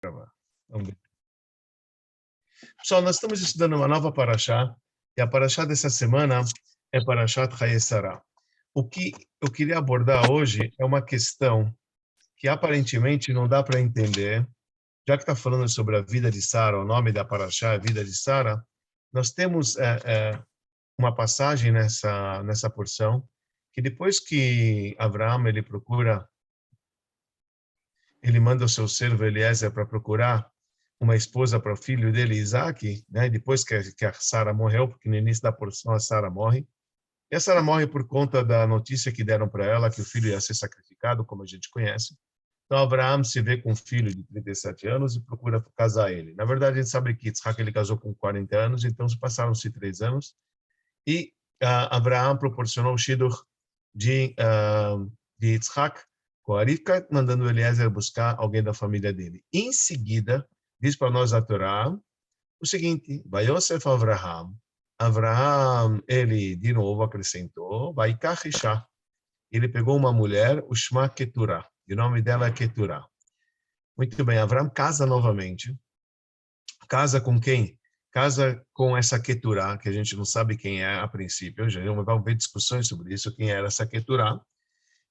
Gravar. Vamos ver. Pessoal, nós estamos estudando uma nova paraxá, e a paraxá dessa semana é Parashat Hayesara. O que eu queria abordar hoje é uma questão que aparentemente não dá para entender, já que está falando sobre a vida de Sara, o nome da paraxá é a vida de Sara, nós temos uma passagem nessa porção, que depois que Abraão ele manda o seu servo Eliezer para procurar uma esposa para o filho dele, Isaac, né? Depois que a Sara morreu, porque no início da porção a Sara morre. E a Sara morre por conta da notícia que deram para ela que o filho ia ser sacrificado, como a gente conhece. Então Abraão se vê com um filho de 37 anos e procura casar ele. Na verdade, a gente sabe que Isaac ele casou com 40 anos, então passaram-se 3 anos. E Abraão proporcionou o shidduch de Isaac com a Rivka, mandando Eliezer buscar alguém da família dele. Em seguida, diz para nós a Torá o seguinte: Vayosef Avraham. Avraham, ele de novo acrescentou, Vaikach Isha. Ele pegou uma mulher, o Shma Keturah, e o nome dela é Keturah. Muito bem, Avraham casa novamente. Casa com quem? Casa com essa Keturah, que a gente não sabe quem é a princípio. Já vamos ver discussões sobre isso, quem era essa Keturah.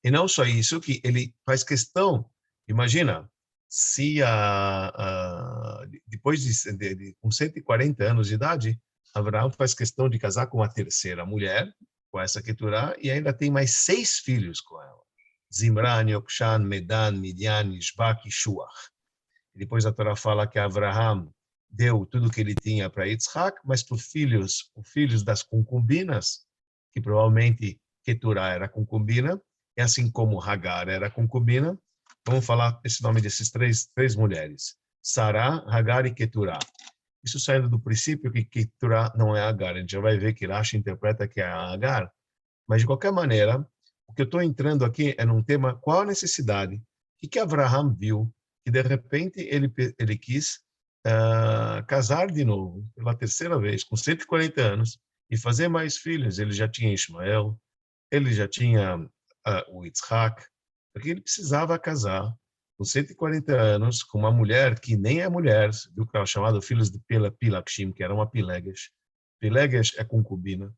E não só isso, que ele faz questão, imagina, se depois com 140 anos de idade, Abraão faz questão de casar com a terceira mulher, com essa Keturah, e ainda tem mais 6 filhos com ela. Zimran, Yokshan, Medan, Midian, Ishbak e Shuach. E depois a Torá fala que Abraham deu tudo que ele tinha para Yitzhak, mas para os filhos das concubinas, que provavelmente Keturah era concubina, e assim como Hagar era concubina, vamos falar esse nome desses três mulheres, Sará, Hagar e Keturah. Isso saindo do princípio que Keturah não é Hagar. A gente já vai ver que Rashi interpreta que é a Hagar. Mas, de qualquer maneira, o que eu estou entrando aqui é num tema, qual a necessidade? O que Abraham viu? Que, de repente, ele quis casar de novo, pela terceira vez, com 140 anos, e fazer mais filhos. Ele já tinha Ismael, ele já tinha o Yitzhak, porque ele precisava casar com 140 anos com uma mulher que nem é mulher, viu que era chamado filhos de Pilakshim, que era uma Pileges. Pileges é concubina.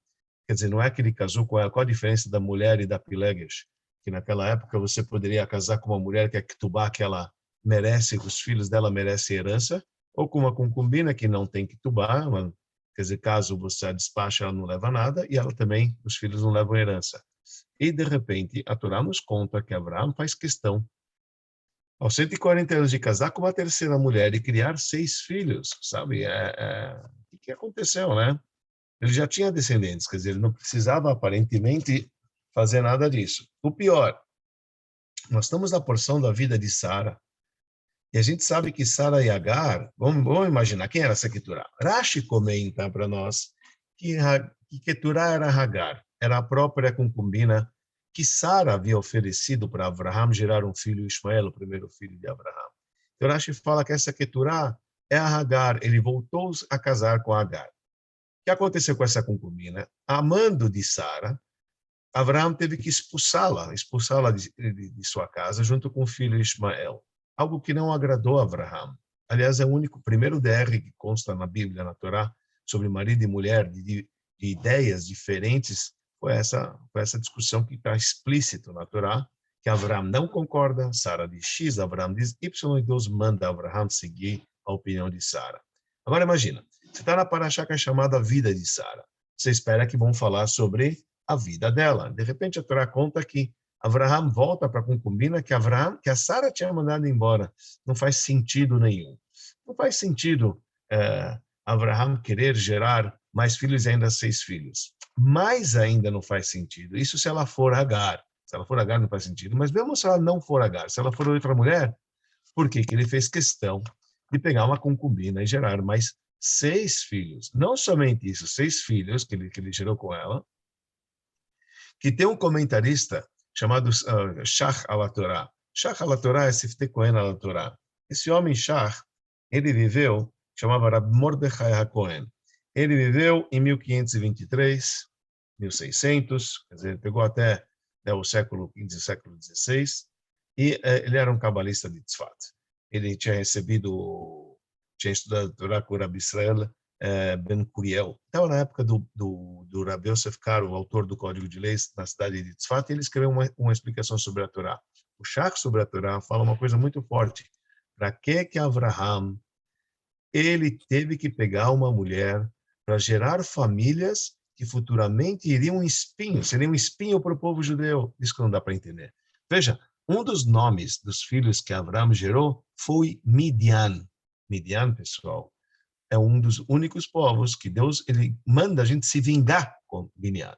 Quer dizer, não é que ele casou com ela. Qual a diferença da mulher e da Pileges? Que naquela época você poderia casar com uma mulher que é Ketubá, que ela merece, os filhos dela merecem herança, ou com uma concubina que não tem Ketubá, quer dizer, caso você a despache, ela não leva nada, e ela também, os filhos não levam herança. E, de repente, a Torá nos conta que Abraão faz questão, aos 140 anos de casar com uma terceira mulher e criar 6 filhos, sabe? O que aconteceu, né? Ele já tinha descendentes, quer dizer, ele não precisava, aparentemente, fazer nada disso. O pior, nós estamos na porção da vida de Sara, e a gente sabe que Sara e Agar, vamos imaginar, quem era essa Keturah? Rashi comenta para nós que Keturah era Hagar, era a própria concubina que Sara havia oferecido para Abraham gerar um filho, Ismael, o primeiro filho de Abraham. Então Rashi fala que essa Keturah é a Hagar, ele voltou a casar com Hagar. O que aconteceu com essa concubina? Amando de Sara, Abraham teve que expulsá-la de sua casa junto com o filho Ismael. Algo que não agradou a Abraham. Aliás, é o único primeiro DR que consta na Bíblia, na Torá, sobre marido e mulher, de ideias diferentes, foi essa discussão que está explícito na Torá, que Abraham não concorda, Sara diz X, Abraham diz Y, e Deus manda Abraham seguir a opinião de Sara. Agora imagina, você está na paraxá que é chamada Vida de Sara. Você espera que vão falar sobre a vida dela. De repente, a Torá conta que Abraham volta para a concubina que a Sara tinha mandado embora. Não faz sentido nenhum. Não faz sentido Abraham querer gerar mais filhos e ainda 6 filhos. Mais ainda não faz sentido. Isso se ela for Hagar. Se ela for Hagar, não faz sentido. Mas mesmo se ela não for Hagar, se ela for outra mulher, por que ele fez questão de pegar uma concubina e gerar mais 6 filhos? Não somente isso, 6 filhos que ele gerou com ela, que tem um comentarista chamado Shach al-Torah. Shach al-Torah é Siftei Kohen al-Torah. Esse homem, Shach, ele viveu, chamava Rab Mordechai HaKohen. Ele viveu em 1523, 1600, quer dizer, ele pegou até o século XV, século XVI, e ele era um cabalista de Tzfat. ele tinha estudado a Torá com o Rabi Israel Ben Curiel. Então, na época do Rabi Yosef Karo, o autor do Código de Leis, na cidade de Tzfat, ele escreveu uma explicação sobre a Torá. O Shach sobre a Torá fala uma coisa muito forte. Para que Avraham ele teve que pegar uma mulher para gerar famílias que futuramente seriam um espinho para o povo judeu? Isso que não dá para entender. Veja, um dos nomes dos filhos que Avraham gerou foi Midian. Midian, pessoal, é um dos únicos povos que Deus ele manda a gente se vingar com Midian.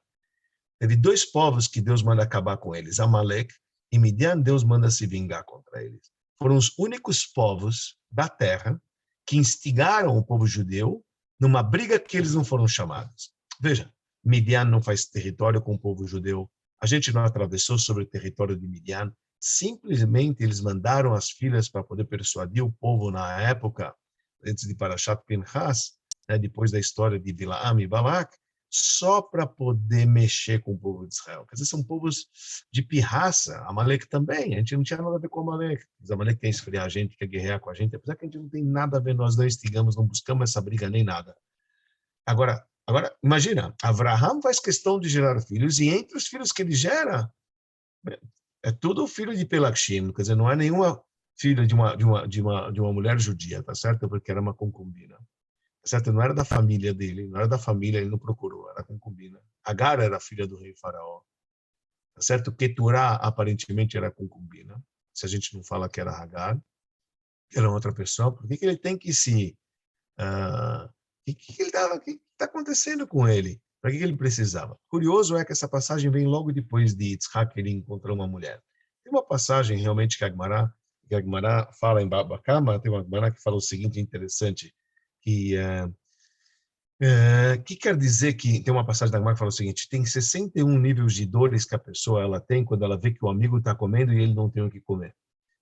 Teve dois povos que Deus manda acabar com eles, Amalek e Midian, Deus manda se vingar contra eles. Foram os únicos povos da terra que instigaram o povo judeu numa briga que eles não foram chamados. Veja, Midian não faz território com o povo judeu, a gente não atravessou sobre o território de Midian, simplesmente eles mandaram as filhas para poder persuadir o povo na época, antes de Parashat Pinchas, depois da história de Bilaam e Balak, só para poder mexer com o povo de Israel. Quer dizer, são povos de pirraça. Amalek também, a gente não tinha nada a ver com Amalek. Amalek quer esfriar a gente, quer guerrear com a gente, apesar que a gente não tem nada a ver, nós não instigamos, não buscamos essa briga nem nada. Agora imagina, Avraham faz questão de gerar filhos, e entre os filhos que ele gera, é tudo filho de Pelagshim, quer dizer, não é nenhuma filha de uma mulher judia, tá certo? Porque era uma concubina. Certo? Não era da família dele, não era da família, ele não procurou, era concubina. Agar era filha do rei faraó. Certo? Keturá aparentemente era concubina. Se a gente não fala que era Hagar, que era outra pessoa, por que ele tem que se... O que está acontecendo com ele? Para que ele precisava? Curioso é que essa passagem vem logo depois de Yitzhak, ele encontrou uma mulher. Tem uma passagem realmente que a Gemara fala em Baba Kama, tem uma Gemara que fala o seguinte interessante, que quer dizer que tem uma passagem da Gemara que fala o seguinte: tem 61 níveis de dores que a pessoa ela tem quando ela vê que o amigo está comendo e ele não tem o que comer.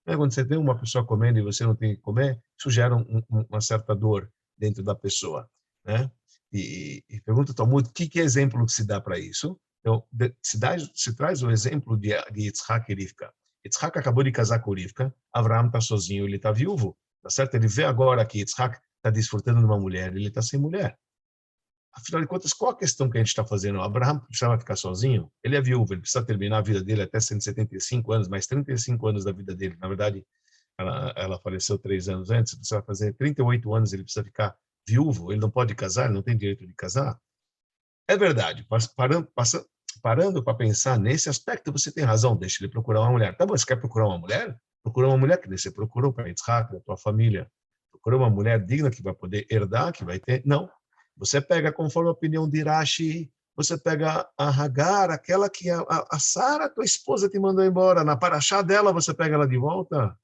Quando você tem uma pessoa comendo e você não tem o que comer, isso gera uma certa dor dentro da pessoa, né? E pergunta o Talmud, que exemplo que se dá para isso? Então, se traz o exemplo de Yitzhak e Rivka. Yitzhak acabou de casar com Rivka, Avraham está sozinho, ele está viúvo, tá certo? Ele vê agora que Yitzhak está desfrutando de uma mulher, ele está sem mulher. Afinal de contas, qual a questão que a gente está fazendo? Abraham precisava ficar sozinho? Ele é viúvo, ele precisa terminar a vida dele até 175 anos, mais 35 anos da vida dele. Na verdade, ela faleceu 3 anos antes, precisa fazer 38 anos, ele precisa ficar viúvo, ele não pode casar, ele não tem direito de casar. É verdade, parando para pensar nesse aspecto, você tem razão, deixa ele procurar uma mulher. Tá bom, você quer procurar uma mulher? Procura uma mulher que você procurou para Yitzhak, da tua família. Procura uma mulher digna que vai poder herdar, que vai ter... Não. Você pega, conforme a opinião de Rashi, você pega a Hagar, aquela que a Sara, tua esposa, te mandou embora. Na paraxá dela, você pega ela de volta.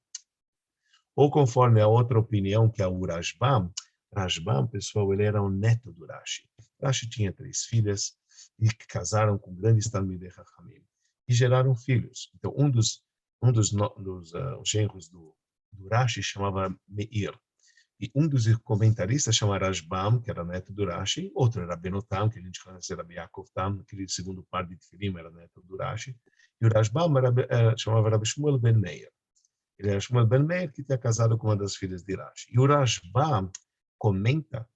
Ou conforme a outra opinião, que é o Rashbam. Rashbam, pessoal, ele era o neto do Rashi. Rashi tinha 3 filhas e que casaram com grandes Talmidei Chachamim. E geraram filhos. Então, um dos genros do Rashi chamava Meir. E um dos comentaristas chama Rashbam, que era neto do Rashi, outro era Benotam, que a gente conhece, era Yaakov Tam, aquele segundo par de Tfilim era neto do Rashi, e o Rashbam chamava Rabbi Shmuel ben Meir. Ele era Shmuel ben Meir, que tinha casado com uma das filhas de Rashi. E o Rashbam comenta,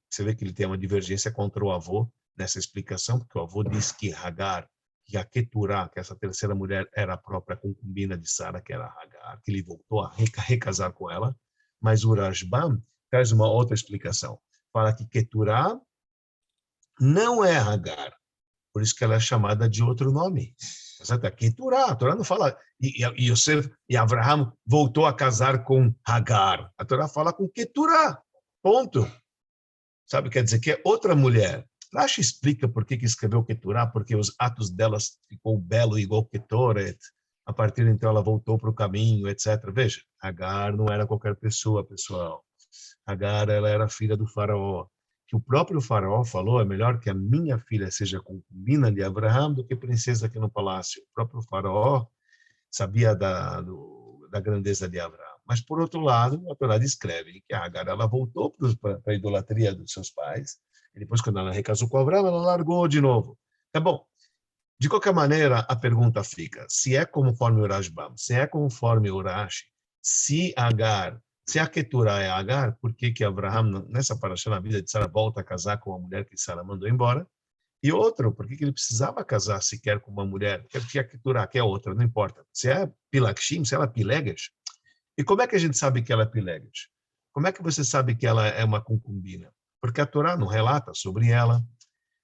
você vê que ele tem uma divergência contra o avô nessa explicação, porque o avô diz que Hagar, que a Keturá, que essa terceira mulher era a própria concubina de Sara, que era Hagar, que ele voltou a recasar com ela. Mas o Rashbam traz uma outra explicação. Fala que Keturá não é Hagar, por isso que ela é chamada de outro nome. A Keturá, a Torá não fala, e Avraham voltou a casar com Hagar. A Torá fala com Keturá, ponto. Sabe, quer dizer que é outra mulher. Rashi explica por que escreveu Keturá, porque os atos delas ficou belo igual Ketoret. A partir de então ela voltou para o caminho, etc. Veja, Hagar não era qualquer pessoa, pessoal. Hagar, ela era filha do faraó. Que o próprio faraó falou, é melhor que a minha filha seja concubina de Abraham do que princesa aqui no palácio. O próprio faraó sabia da grandeza de Abraham. Mas, por outro lado, a Torá descreve que a Hagar, ela voltou para a idolatria dos seus pais, e depois, quando ela recasou com Abraham, ela largou de novo. Tá bom. De qualquer maneira, a pergunta fica, se é conforme o Rashbam, se é conforme o Rashi, se a Keturah é Agar, por que que Abraham, nessa paraxá na vida de Sara, volta a casar com a mulher que Sara mandou embora? E outro, por que que ele precisava casar sequer com uma mulher? Que a Keturah, que é outra, não importa. Se é Pilakshim, se ela é Pilegesh. E como é que a gente sabe que ela é Pilegesh? Como é que você sabe que ela é uma concubina? Porque a Torá não relata sobre ela.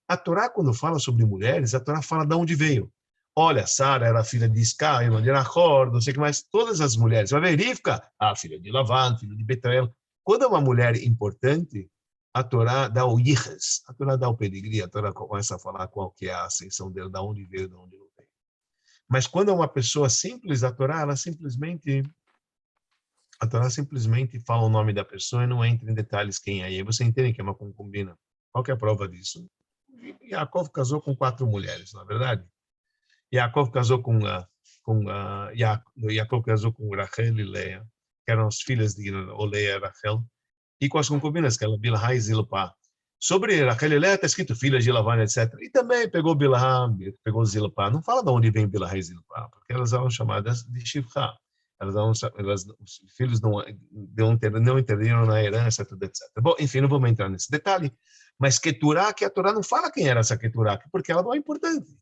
A Torá, quando fala sobre mulheres, a Torá fala de onde veio. Olha, Sara era filha de Isca, irmã de Nahor, não sei o que mais. Todas as mulheres. Vai ver, Rivka, filha de Lavan, filho de Betuel. Quando é uma mulher importante, a Torá dá o yiches, a Torá dá o pedigree, a Torá começa a falar qual que é a ascensão dele, de onde veio, de onde não veio. Mas quando é uma pessoa simples, a Torá, a Torá simplesmente fala o nome da pessoa e não entra em detalhes quem é. E aí você entende que é uma concubina. Qual que é a prova disso? Yaakov casou com 4 mulheres, não é verdade? Yaakov casou Yaakov casou com Rachel e Leia, que eram as filhas de Leia e Rachel, e com as concubinas, que eram Bilhá e Zilpá. Sobre Rachel e Leia está escrito filhas de Lavan, etc. E também pegou Bilhá, pegou Zilpá. Não fala de onde vem Bilhá e Zilpá, porque elas eram chamadas de Shivcha. Os filhos não entenderam na herança, tudo, etc. Bom, enfim, não vamos entrar nesse detalhe. Mas Keturah, que a Torá não fala quem era essa Keturah, porque ela não é importante.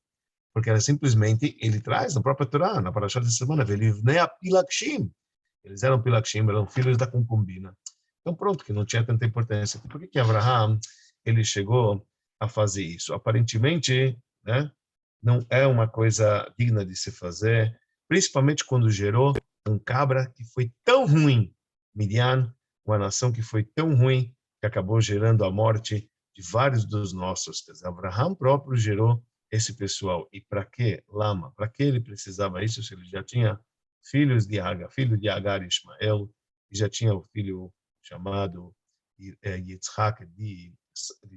Porque ela simplesmente, ele traz na própria Torá, na paraxá dessa semana, eles eram Pilakshim, eram filhos da concubina. Então pronto, que não tinha tanta importância. Por que que Abraham, ele chegou a fazer isso? Aparentemente, né, não é uma coisa digna de se fazer, principalmente quando gerou um cabra que foi tão ruim, Midian, uma nação que foi tão ruim, que acabou gerando a morte de vários dos nossos. Quer dizer, Abraham próprio gerou esse pessoal. E para que Lama? Para que ele precisava isso se ele já tinha filhos de Agar, filho de Agar e Ismael, e já tinha o filho chamado Yitzhak de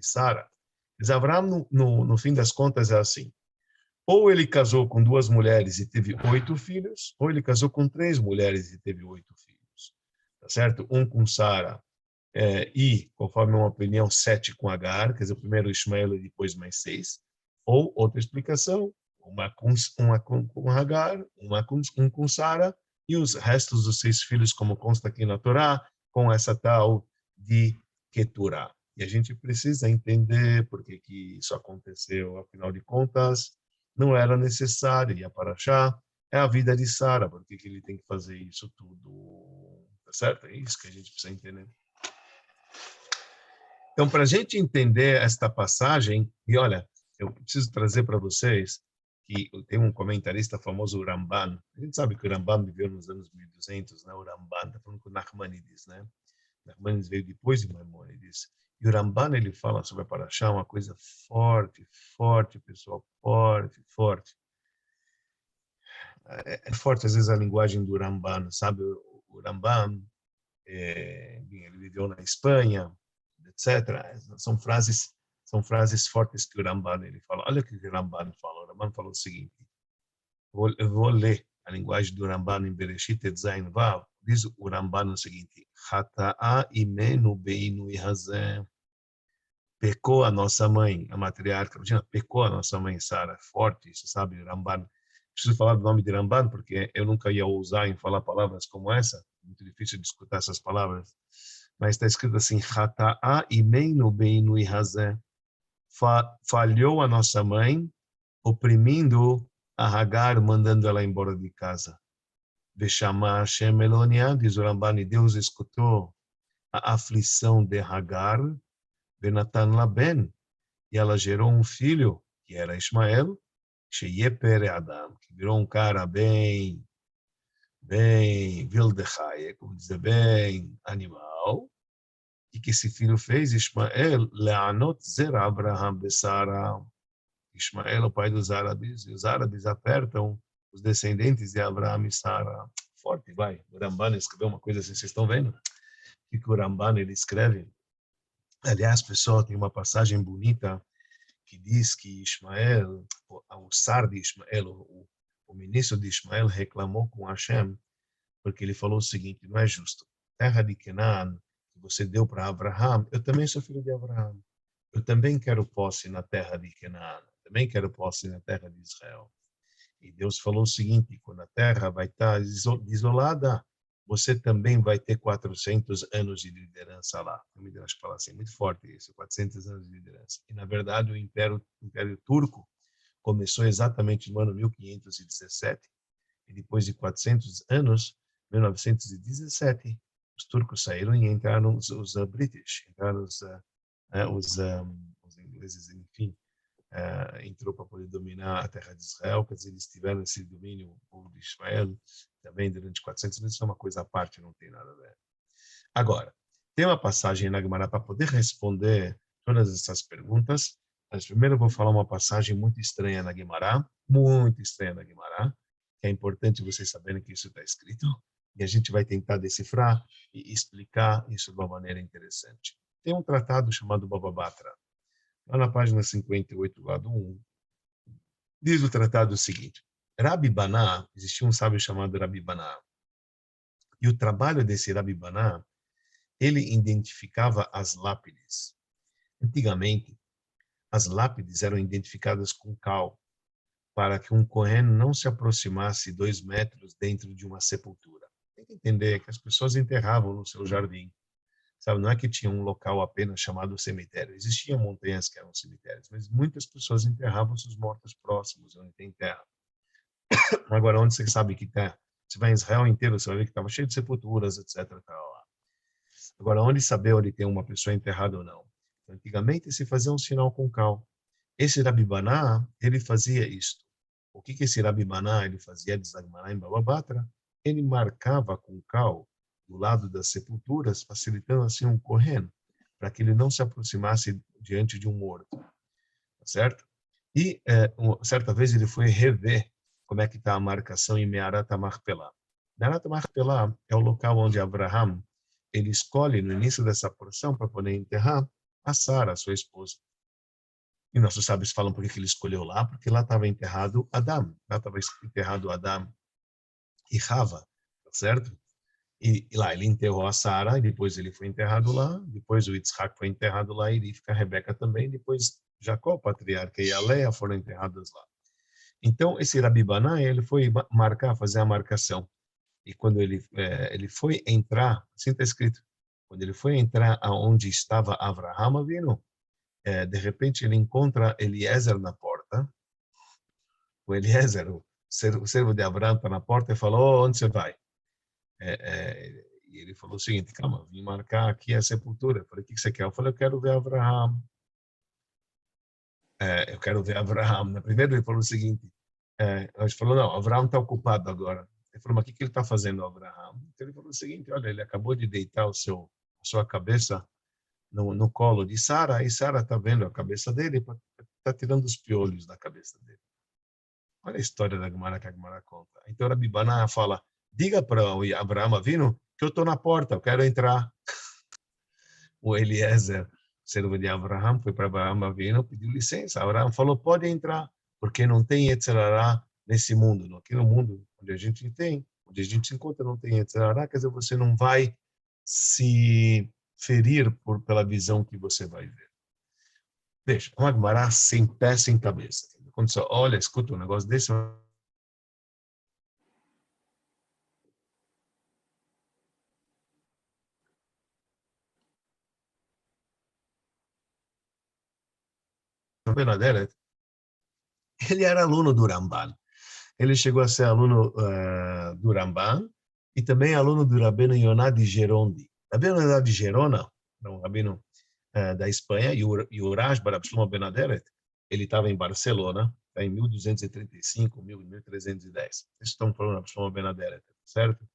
Sara? Mas Abraham, no fim das contas, é assim. Ou ele casou com 2 mulheres e teve 8 filhos, ou ele casou com 3 mulheres e teve 8 filhos. Tá certo? Um com Sara e, conforme uma opinião, 7 com Agar, quer dizer, primeiro Ismael e depois mais 6. Ou, outra explicação, uma com Agar, um com Sara, e os restos dos 6 filhos, como consta aqui na Torá, com essa tal de Keturah. E a gente precisa entender por que que isso aconteceu, afinal de contas, não era necessário, e a Paraxá é a vida de Sara, por que que ele tem que fazer isso tudo? Tá certo? É isso que a gente precisa entender. Então, para a gente entender esta passagem, e olha, eu preciso trazer para vocês que tem um comentarista famoso, o Ramban. A gente sabe que o Ramban viveu nos anos 1200, né? O Ramban, está falando com o Nachmanides, né? Nachmanides veio depois de Maimônides. E o Ramban, ele fala sobre a Paraxá, uma coisa forte, forte, pessoal, forte, forte. É forte, às vezes, a linguagem do Ramban, sabe? O Ramban, ele viveu na Espanha, etc. São frases fortes que o Ramban ele fala. Olha o que o Ramban falou. O Ramban falou o seguinte: eu vou ler a linguagem do Ramban em Bereshit Etzain Vav. Diz o Ramban o seguinte: Hata'a imenu beinu ihazeh. Pecou a nossa mãe, a matriarca. Imagina, pecou a nossa mãe Sara. Forte isso, sabe? Ramban. Preciso falar do nome de Ramban porque eu nunca ia ousar em falar palavras como essa. Muito difícil de escutar essas palavras. Mas está escrito assim: Hata'a imeinu beinu ihazeh. Falhou a nossa mãe, oprimindo a Hagar, mandando ela embora de casa. Veshama Hashem Elonia, diz o Ramban, Deus escutou a aflição de Hagar, Benatan Laben, e ela gerou um filho, que era Ismael, Sheyeper Adam, que virou um cara bem Vildechai, como dizer, bem animal. E que esse filho fez, Ismael, Leanot Zer Abraham Besara. Ismael, o pai dos árabes, e os árabes apertam os descendentes de Abraão e Sara. Forte, vai. O Ramban escreveu uma coisa assim, vocês estão vendo? O que o Ramban ele escreve? Aliás, pessoal, tem uma passagem bonita que diz que Ismael, o Sar de Ismael, o ministro de Ismael reclamou com Hashem, porque ele falou o seguinte: não é justo. Terra de Canaã, que você deu para Abraão, eu também sou filho de Abraão. Eu também quero posse na terra de Canaã. Também quero posse na terra de Israel. E Deus falou o seguinte: quando a terra vai estar desolada, você também vai ter 400 anos de liderança lá. O Midrash fala assim, muito forte isso, 400 anos de liderança. E, na verdade, o Império Turco começou exatamente no ano 1517, e depois de 400 anos, 1917, os turcos saíram e entraram os British, entraram os ingleses, enfim, entrou para poder dominar a terra de Israel, quer dizer, eles tiveram esse domínio, o povo de Israel, também durante 400 anos, isso é uma coisa à parte, não tem nada a ver. Agora, tem uma passagem na Gemara para poder responder todas essas perguntas, mas primeiro eu vou falar uma passagem muito estranha na Gemara, muito estranha na Gemara, que é importante vocês saberem que isso está escrito, e a gente vai tentar decifrar e explicar isso de uma maneira interessante. Tem um tratado chamado Baba Batra, lá na página 58, lado 1, diz o tratado o seguinte: Rabi Baná, existia um sábio chamado Rabi Baná, e o trabalho desse Rabi Baná, ele identificava as lápides. Antigamente, as lápides eram identificadas com cal, para que um Kohen não se aproximasse 2 metros dentro de uma sepultura. Tem que entender que as pessoas enterravam no seu jardim. Sabe, não é que tinha um local apenas chamado cemitério. Existiam montanhas que eram cemitérios, mas muitas pessoas enterravam seus mortos próximos, onde tem terra. Agora, onde você sabe que tem? Você vai em Israel inteiro, você vai ver que estava cheio de sepulturas, etc. Lá. Agora, onde saber onde tem uma pessoa enterrada ou não? Antigamente se fazia um sinal com cal. Esse Rabi Baná, ele fazia isto. O que esse Rabi Baná ele fazia? Diz a Gemara em Baba Batra, ele marcava com cal do lado das sepulturas, facilitando assim um Kohen, para que ele não se aproximasse diante de um morto, tá certo? E certa vez ele foi rever como é que está a marcação em Me'arat HaMachpelah. Me'arat HaMachpelah é o local onde Abraham ele escolhe no início dessa porção para poder enterrar a Sara, sua esposa. E nossos sábios falam por que ele escolheu lá, porque lá estava enterrado Adão, lá estava enterrado Adão e Rava, tá certo? E lá ele enterrou a Sara, e depois ele foi enterrado lá, depois o Yitzhak foi enterrado lá, e a Rebeca também, depois Jacó, o patriarca, e a Leia foram enterrados lá. Então, esse Rabi Baná, ele foi fazer a marcação. E quando ele foi entrar, assim está escrito, quando ele foi entrar aonde estava Avraham Avinu, de repente ele encontra Eliezer na porta. O Eliezer, o servo de Abraão, está na porta e falou: onde você vai? E ele falou o seguinte: calma, vim marcar aqui a sepultura. Eu falei: o que você quer? Eu falei: eu quero ver Abraão. Eu quero ver Abraão. Primeiro ele falou o seguinte: a gente falou: não, Abraão está ocupado agora. Ele falou: mas o que ele está fazendo, Abraão? Então ele falou o seguinte: olha, ele acabou de deitar a sua cabeça no colo de Sara, e Sara está vendo a cabeça dele, está tirando os piolhos da cabeça dele. Olha a história da Gemara que a Gemara conta. Então a Bibana fala: diga para o Abraão Avinu que eu estou na porta, eu quero entrar. O Eliezer, servo de Abraão, foi para Abraão Avinu, pediu licença. Abraão falou: pode entrar, porque não tem Yetzirará nesse mundo. Aqui no mundo onde a gente tem, onde a gente se encontra, não tem Yetzirará, quer dizer, você não vai se ferir pela visão que você vai ver. Veja, uma Gemara sem pé, sem cabeça. Quando você olha, escuta um negócio desse, Benaderet, ele era aluno do Ramban. Ele chegou a ser aluno do Ramban e também aluno do Rabino Yonah de Gerondi. Rabino Yonah de Gerona, um rabino da Espanha, e o Raj Bar Shlomo ben Aderet, ele estava em Barcelona, em 1235, 1310. Estamos falando de Shlomo ben Aderet, certo?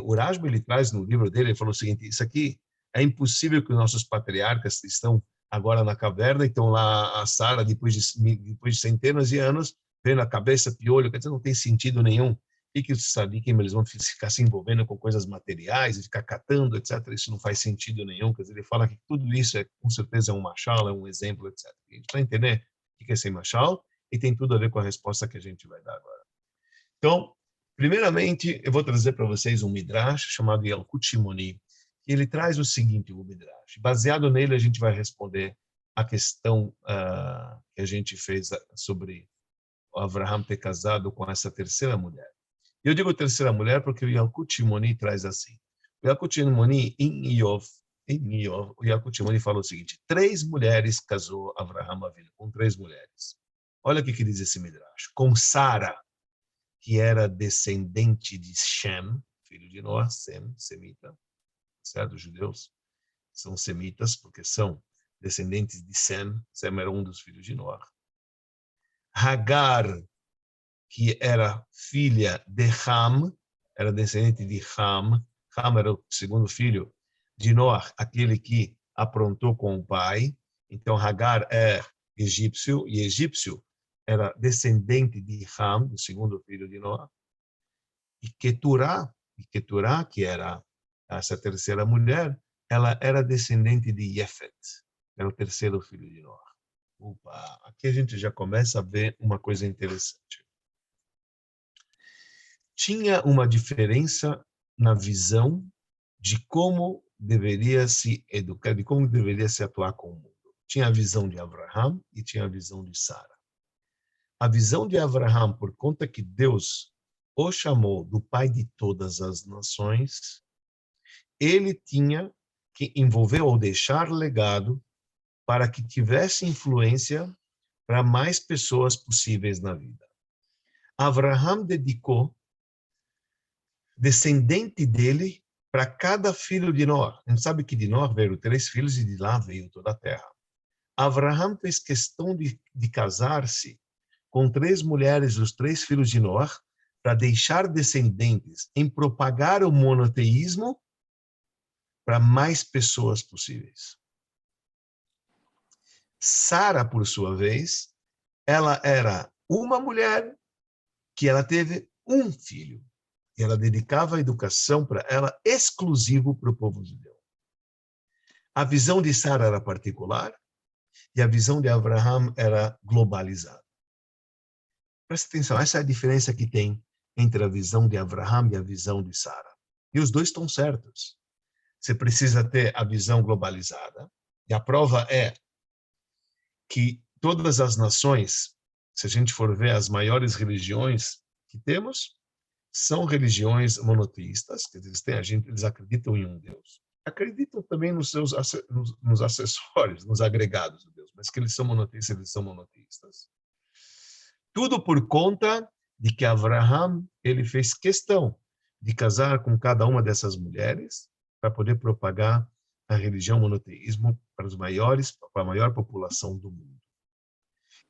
O Rashba, ele traz no livro dele, ele falou o seguinte: isso aqui é impossível que os nossos patriarcas estão agora na caverna, então lá a Sara, depois de centenas de anos, vendo a cabeça, piolho, quer dizer, não tem sentido nenhum. E que os sadiquim, eles vão ficar se envolvendo com coisas materiais e ficar catando, etc. Isso não faz sentido nenhum. Quer dizer, ele fala que tudo isso com certeza é um machal, é um exemplo, etc. A gente vai entender o que é esse machal e tem tudo a ver com a resposta que a gente vai dar agora. Então, primeiramente, eu vou trazer para vocês um Midrash chamado Yalkut Shimoni. Ele traz o seguinte, o Midrash. Baseado nele, a gente vai responder a questão que a gente fez sobre o Avraham ter casado com essa terceira mulher. Eu digo terceira mulher porque o Yalkut Shimoni traz assim. O Yalkut Shimoni, o Yalkut Shimoni fala o seguinte: 3 mulheres casou Avraham Avinu, com 3 mulheres. Olha o que diz esse Midrash. Com Sara, que era descendente de Shem, filho de Noé, Sem, semita, certo? Os judeus são semitas porque são descendentes de Sem. Sem era um dos filhos de Noé. Hagar, que era filha de Ham, era descendente de Ham. Ham era o segundo filho de Noé, aquele que aprontou com o pai. Então, Hagar é egípcio, e egípcio era descendente de Ham, o segundo filho de Noé. E Keturá, que era essa terceira mulher, ela era descendente de Yefet, era o terceiro filho de Noé. Opa, aqui a gente já começa a ver uma coisa interessante. Tinha uma diferença na visão de como deveria se educar, de como deveria se atuar com o mundo. Tinha a visão de Abraham e tinha a visão de Sara. A visão de Abraham, por conta que Deus o chamou do pai de todas as nações, ele tinha que envolver ou deixar legado para que tivesse influência para mais pessoas possíveis na vida. Abraham dedicou descendente dele para cada filho de Noé. A gente sabe que de Noé veio 3 filhos e de lá veio toda a terra. Abraham fez questão de casar-se com 3 mulheres, os 3 filhos de Noé, para deixar descendentes em propagar o monoteísmo para mais pessoas possíveis. Sara, por sua vez, ela era uma mulher que ela teve um filho. E ela dedicava a educação para ela exclusivo para o povo judeu. A visão de Sara era particular e a visão de Abraham era globalizada. Presta atenção, essa é a diferença que tem entre a visão de Abraham e a visão de Sara. E os dois estão certos. Você precisa ter a visão globalizada. E a prova é que todas as nações, se a gente for ver as maiores religiões que temos, são religiões monoteístas, que eles acreditam em um Deus. Acreditam também nos acessórios, nos agregados de Deus, mas que eles são monoteístas. Tudo por conta de que Abraham, ele fez questão de casar com cada uma dessas mulheres para poder propagar a religião monoteísmo para a maior população do mundo.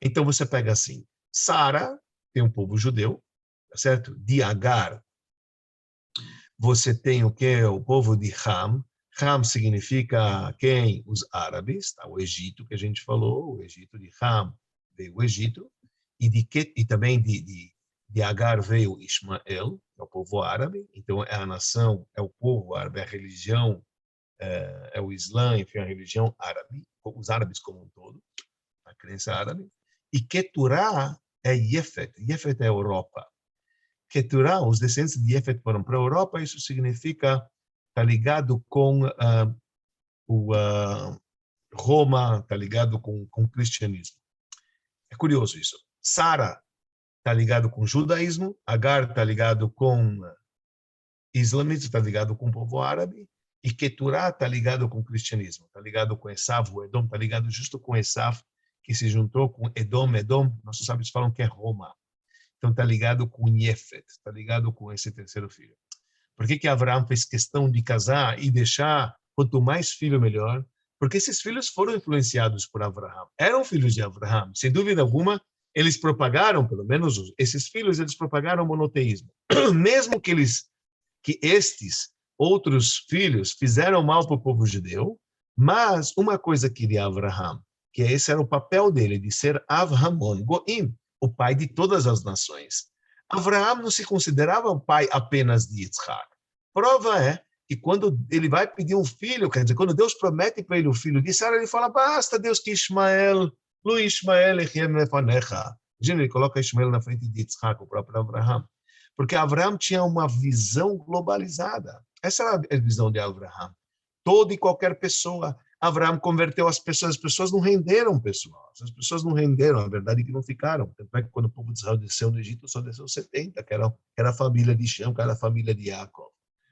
Então você pega assim, Sara tem um povo judeu, certo? De Agar, você tem o que? O povo de Ham. Ham significa quem? Os árabes, tá? O Egito que a gente falou, o Egito de Ham veio o Egito, e também de Agar veio Ismael, que é o povo árabe. Então é a nação, é o povo árabe, é a religião, é o Islã, enfim, a religião árabe, os árabes como um todo, a crença árabe. E Keturá é Yefet. Yefet é a Europa. Keturá, os descendentes de Yefet foram para a Europa, isso significa, está ligado com Roma, está ligado com o cristianismo. É curioso isso. Sara está ligado com o judaísmo, Agar está ligado com islamismo, está ligado com o povo árabe, e Keturá está ligado com o cristianismo, está ligado com Esav, o Edom, está ligado justo com Esav, que se juntou com Edom, nossos sábios falam que é Roma. Então está ligado com Yefet, está ligado com esse terceiro filho. Por que Abraham fez questão de casar e deixar, quanto mais filho, melhor? Porque esses filhos foram influenciados por Abraham. Eram filhos de Abraham, sem dúvida alguma, eles propagaram, pelo menos esses filhos, eles propagaram o monoteísmo. Mesmo que estes outros filhos fizeram mal para o povo judeu, mas uma coisa queria Abraham, que esse era o papel dele, de ser Avramon Goim, o pai de todas as nações. Abraham não se considerava o pai apenas de Yitzhak. Prova é que quando ele vai pedir um filho, quer dizer, quando Deus promete para ele o filho de Sara, ele fala, basta Deus que Ismael, Lu Ismael echem lefanecha. Ele coloca Ismael na frente de Yitzhak, o próprio Abraham. Porque Abraham tinha uma visão globalizada. Essa era a visão de Abraham. Toda e qualquer pessoa, Abraão converteu as pessoas não renderam, pessoal. As pessoas não renderam, a verdade é que não ficaram. Tanto é que quando o povo de Israel desceu no Egito, só desceu 70, que era a família de Shem, que era a família de Jacob.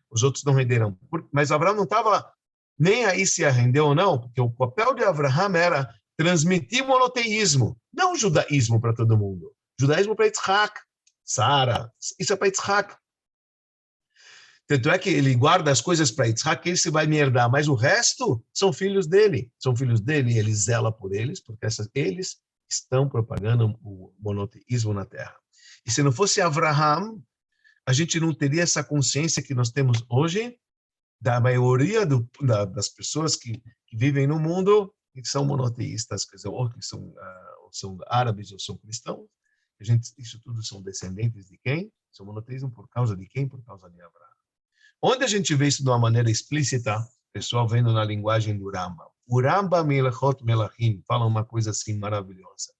Os outros não renderam. Mas Abraão não estava nem aí se ia render ou não, porque o papel de Abraão era transmitir monoteísmo, não judaísmo para todo mundo. Judaísmo para Yitzhak, Sara, isso é para Yitzhak. Tanto é que ele guarda as coisas para Yitzhak, que esse vai me herdar, mas o resto são filhos dele. São filhos dele e ele zela por eles, porque eles estão propagando o monoteísmo na terra. E se não fosse Abraham, a gente não teria essa consciência que nós temos hoje, da maioria das pessoas que vivem no mundo e que são monoteístas, quer dizer, ou que são árabes ou são cristãos. Isso tudo são descendentes de quem? São monoteísmo por causa de quem? Por causa de Abraão. Onde a gente vê isso de uma maneira explícita, pessoal vendo na linguagem do Rambam. O Rambam Melachot Melachim fala uma coisa assim maravilhosa.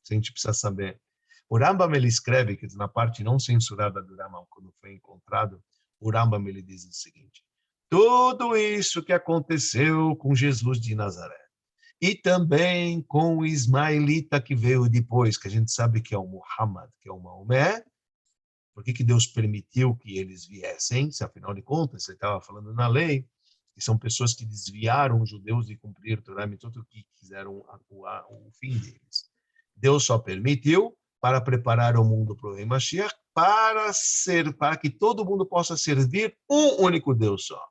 A gente precisa saber. O Rambam ele escreve, que na parte não censurada do Rambam, quando foi encontrado, o Rambam ele diz o seguinte: tudo isso que aconteceu com Jesus de Nazaré, e também com o ismaelita que veio depois, que a gente sabe que é o Muhammad, que é o Maomé. Por que Deus permitiu que eles viessem? Se afinal de contas, ele estava falando na lei, que são pessoas que desviaram os judeus de cumprir o Torá Mitzvot, que quiseram o fim deles. Deus só permitiu para preparar o mundo para o Rei Mashiach, para que todo mundo possa servir um único Deus só,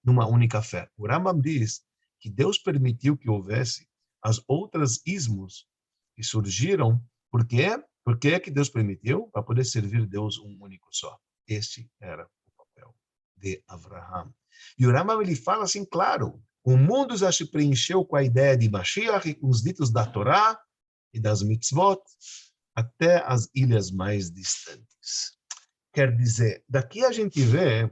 numa única fé. O Rambam diz que Deus permitiu que houvesse as outras ismos que surgiram, por quê? Por que que Deus permitiu? Para poder servir Deus um único só. Este era o papel de Abraham. E o Rambam ele fala assim, claro, o mundo já se preencheu com a ideia de Mashiach e com os ditos da Torá e das mitzvot até as ilhas mais distantes. Quer dizer, daqui a gente vê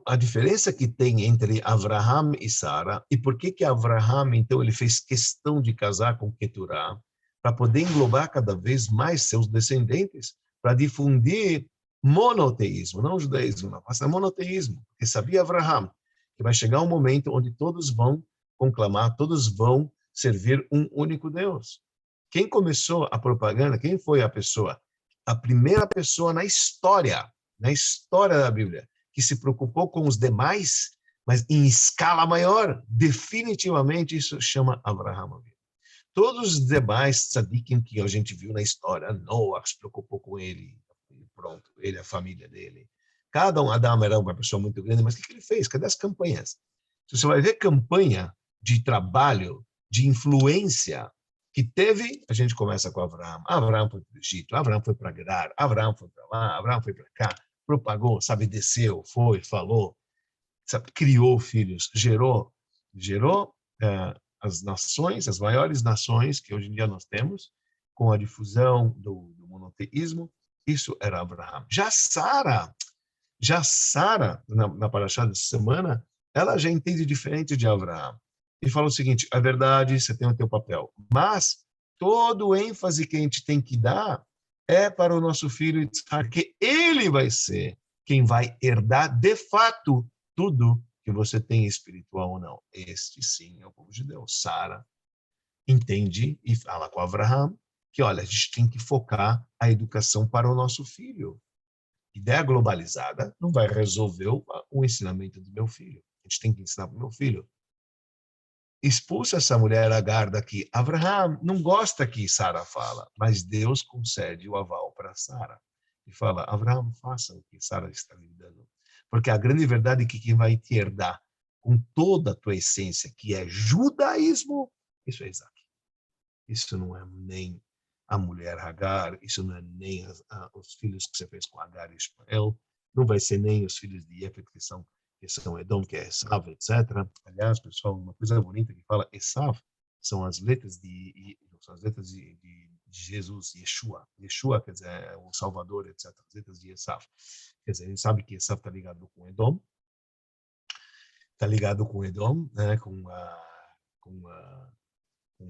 a diferença que tem entre Abraham e Sara e por que Abraham, então, ele fez questão de casar com Keturá para poder englobar cada vez mais seus descendentes, para difundir monoteísmo, não judaísmo, mas monoteísmo. Porque sabia Abraham que vai chegar um momento onde todos vão conclamar, todos vão servir um único Deus. Quem começou a propaganda, quem foi a primeira pessoa na história da Bíblia, que se preocupou com os demais, mas em escala maior, definitivamente isso chama Abraham. Todos os demais tzadikim que a gente viu na história, Noah se preocupou com ele, pronto, ele, a família dele. Cada um, Adão era uma pessoa muito grande, mas o que ele fez? Cadê as campanhas? Se você vai ver campanha de trabalho, de influência que teve, a gente começa com Abraão. Abraão foi para o Egito, Abraão foi para Gerar, Abraão foi para lá, Abraão foi para cá, propagou, sabe, desceu, foi, falou, sabe, criou filhos, gerou as nações, as maiores nações que hoje em dia nós temos, com a difusão do monoteísmo, isso era Abraão. Já Sara, na Parashá dessa semana, ela já entende diferente de Abraão. E fala o seguinte, a verdade, você tem o teu papel, mas todo o ênfase que a gente tem que dar é para o nosso filho Yitzhak, que ele vai ser quem vai herdar de fato tudo que você tem espiritual ou não. Este sim é o povo de Deus. Sara entende e fala com Abraham que, olha, a gente tem que focar a educação para o nosso filho. Ideia globalizada não vai resolver o ensinamento do meu filho. A gente tem que ensinar para o meu filho. Expulsa essa mulher Agar daqui. Abraham não gosta que Sara fala, mas Deus concede o aval para Sara. E fala, Abraham, faça o que Sara está lhe dando. Porque a grande verdade é que quem vai te herdar com toda a tua essência, que é judaísmo, isso é Isaac. Isso não é nem a mulher Agar, isso não é nem os filhos que você fez com Agar e Ismael, não vai ser nem os filhos de Jefet, que são Edom, que é Esav, etc. Aliás, pessoal, uma coisa bonita que fala Esav são as letras de Jesus, Yeshua. Yeshua quer dizer o Salvador, etc. As letras de Esav. Quer dizer, a gente sabe que Esav está ligado com Edom, né, com a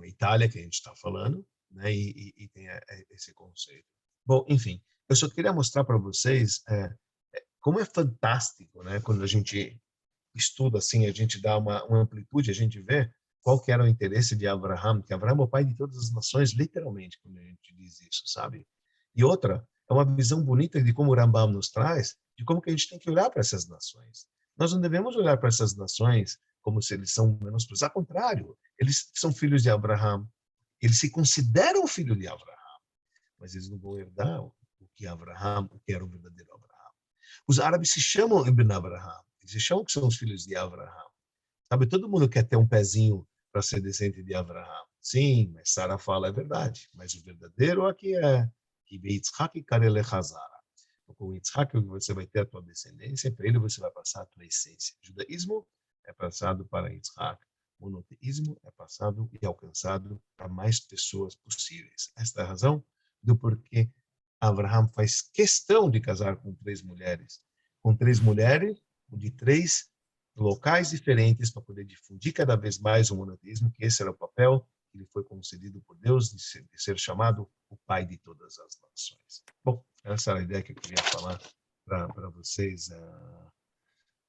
Itália, que a gente está falando, né, e tem esse conceito. Bom, enfim, eu só queria mostrar para vocês como é fantástico, né, quando a gente estuda assim, a gente dá uma amplitude, a gente vê qual que era o interesse de Abraham, que Abraham é o pai de todas as nações, literalmente, quando a gente diz isso, sabe? E outra, é uma visão bonita de como o Rambam nos traz, de como que a gente tem que olhar para essas nações. Nós não devemos olhar para essas nações como se eles são menosprezados. Ao contrário, eles são filhos de Abraham. Eles se consideram filhos de Abraham, mas eles não vão herdar o que Abraham, o que era o verdadeiro Abraham. Os árabes se chamam Ibn Abraham. Eles se chamam que são os filhos de Abraham. Sabe, todo mundo quer ter um pezinho para ser descendente de Abraham. Sim, mas Sara fala, é verdade. Mas o verdadeiro aqui é que Yitzhak Karele Hazara. Com Yitzhak você vai ter a tua descendência, para ele você vai passar a tua essência. O judaísmo é passado para Yitzhak. O monoteísmo é passado e alcançado para mais pessoas possíveis. Esta é a razão do porquê Abraham faz questão de casar com três mulheres de três locais diferentes para poder difundir cada vez mais o monoteísmo, que esse era o papel que lhe foi concedido por Deus de ser chamado o pai de todas as nações. Bom, essa era a ideia que eu queria falar para vocês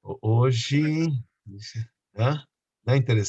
hoje. Não é interessante?